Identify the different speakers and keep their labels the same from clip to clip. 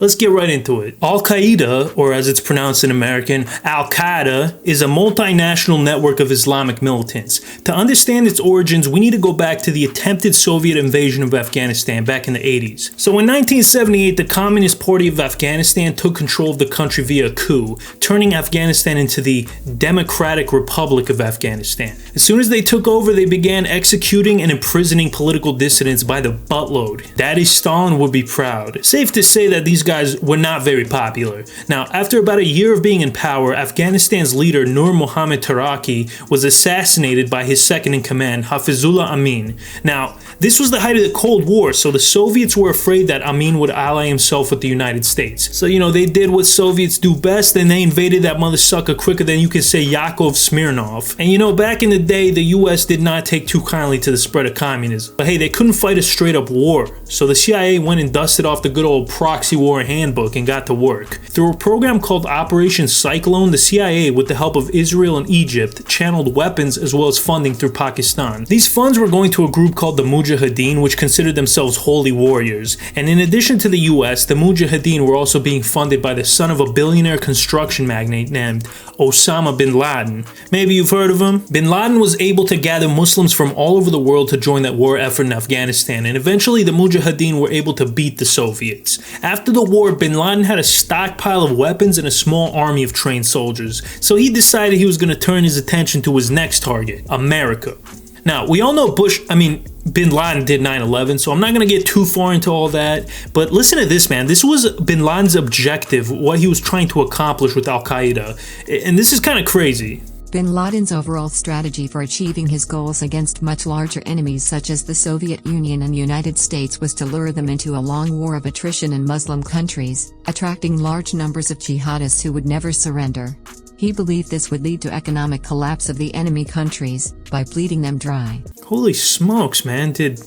Speaker 1: Let's get right into it. Al-Qaeda, or as it's pronounced in American, Al-Qaeda, is a multinational network of Islamic militants. To understand its origins, we need to go back to the attempted Soviet invasion of Afghanistan back in the 80s. So in 1978, the Communist Party of Afghanistan took control of the country via a coup, turning Afghanistan into the Democratic Republic of Afghanistan. As soon as they took over, they began executing and imprisoning political dissidents by the buttload. Daddy Stalin would be proud. Safe to say that these guys were not very popular. Now, after about a year of being in power, Afghanistan's leader Nur Muhammad Taraki was assassinated by his second-in-command, Hafizullah Amin. Now, this was the height of the Cold War, so the Soviets were afraid that Amin would ally himself with the United States. So, they did what Soviets do best, and they invaded that mother sucker quicker than you can say Yakov Smirnov. And back in the day, the US did not take too kindly to the spread of communism. But hey, they couldn't fight a straight-up war, so the CIA went and dusted off the good old proxy war handbook and got to work. Through a program called Operation Cyclone, the CIA, with the help of Israel and Egypt, channeled weapons as well as funding through Pakistan. These funds were going to a group called the Mujahideen, which considered themselves holy warriors. And in addition to the US, the Mujahideen were also being funded by the son of a billionaire construction magnate named Osama bin Laden. Maybe you've heard of him? Bin Laden was able to gather Muslims from all over the world to join that war effort in Afghanistan, and eventually the Mujahideen were able to beat the Soviets. After the war, Bin Laden had a stockpile of weapons and a small army of trained soldiers, so he decided he was going to turn his attention to his next target, America. Now, we all know Bin Laden did 9/11, so I'm not going to get too far into all that, but listen to this, man. This was Bin Laden's objective, what he was trying to accomplish with Al-Qaeda, and this is kind of crazy.
Speaker 2: Bin Laden's overall strategy for achieving his goals against much larger enemies such as the Soviet Union and United States was to lure them into a long war of attrition in Muslim countries, attracting large numbers of jihadists who would never surrender. He believed this would lead to economic collapse of the enemy countries, by bleeding them dry.
Speaker 1: Holy smokes, man. Did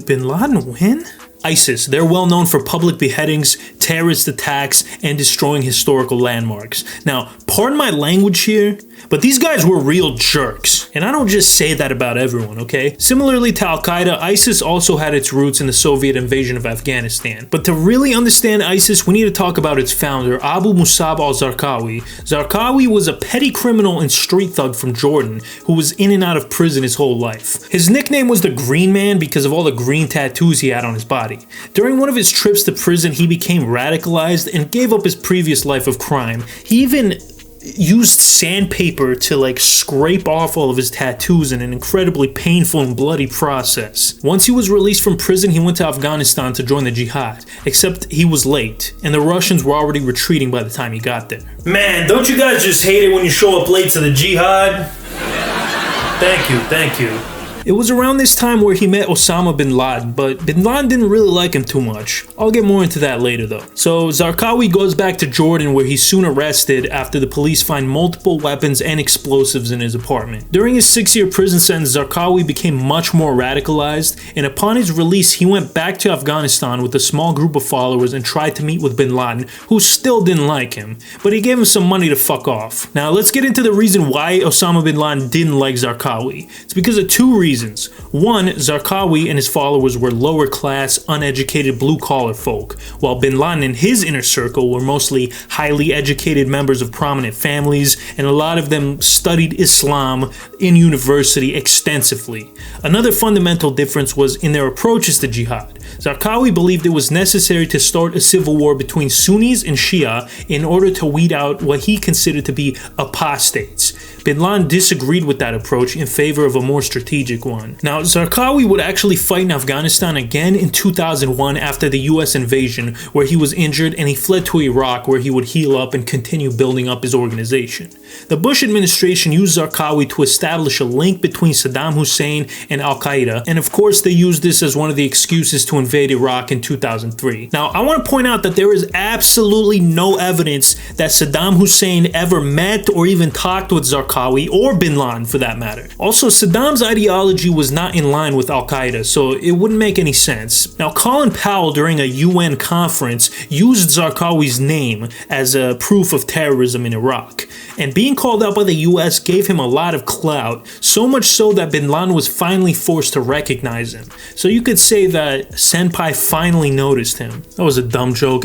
Speaker 1: Bin Laden win? ISIS, they're well known for public beheadings, terrorist attacks, and destroying historical landmarks. Now, pardon my language here, but these guys were real jerks. And I don't just say that about everyone, okay? Similarly to Al-Qaeda, ISIS also had its roots in the Soviet invasion of Afghanistan. But to really understand ISIS, we need to talk about its founder, Abu Musab al-Zarqawi. Zarqawi was a petty criminal and street thug from Jordan who was in and out of prison his whole life. His nickname was the Green Man because of all the green tattoos he had on his body. During one of his trips to prison, he became radicalized and gave up his previous life of crime. He even used sandpaper to scrape off all of his tattoos in an incredibly painful and bloody process. Once he was released from prison, he went to Afghanistan to join the jihad, except he was late, and the Russians were already retreating by the time he got there. Man, don't you guys just hate it when you show up late to the jihad? Thank you. It was around this time where he met Osama bin Laden, but bin Laden didn't really like him too much. I'll get more into that later though. So Zarqawi goes back to Jordan, where he's soon arrested after the police find multiple weapons and explosives in his apartment. During his 6-year prison sentence, Zarqawi became much more radicalized, and upon his release, he went back to Afghanistan with a small group of followers and tried to meet with bin Laden, who still didn't like him, but he gave him some money to fuck off. Now let's get into the reason why Osama bin Laden didn't like Zarqawi. It's because of two reasons. One, Zarqawi and his followers were lower class, uneducated blue-collar folk, while bin Laden and his inner circle were mostly highly educated members of prominent families, and a lot of them studied Islam in university extensively. Another fundamental difference was in their approaches to jihad. Zarqawi believed it was necessary to start a civil war between Sunnis and Shia in order to weed out what he considered to be apostates. Bin Laden disagreed with that approach in favor of a more strategic one. Now, Zarqawi would actually fight in Afghanistan again in 2001 after the US invasion, where he was injured, and he fled to Iraq, where he would heal up and continue building up his organization. The Bush administration used Zarqawi to establish a link between Saddam Hussein and Al-Qaeda, and of course they used this as one of the excuses to invade Iraq in 2003. Now, I want to point out that there is absolutely no evidence that Saddam Hussein ever met or even talked with Zarqawi, or bin Laden for that matter. Also, Saddam's ideology was not in line with Al-Qaeda, so it wouldn't make any sense. Now, Colin Powell during a UN conference used Zarqawi's name as a proof of terrorism in Iraq, and being called out by the US gave him a lot of clout, so much so that bin Laden was finally forced to recognize him. So you could say that Senpai finally noticed him. That was a dumb joke.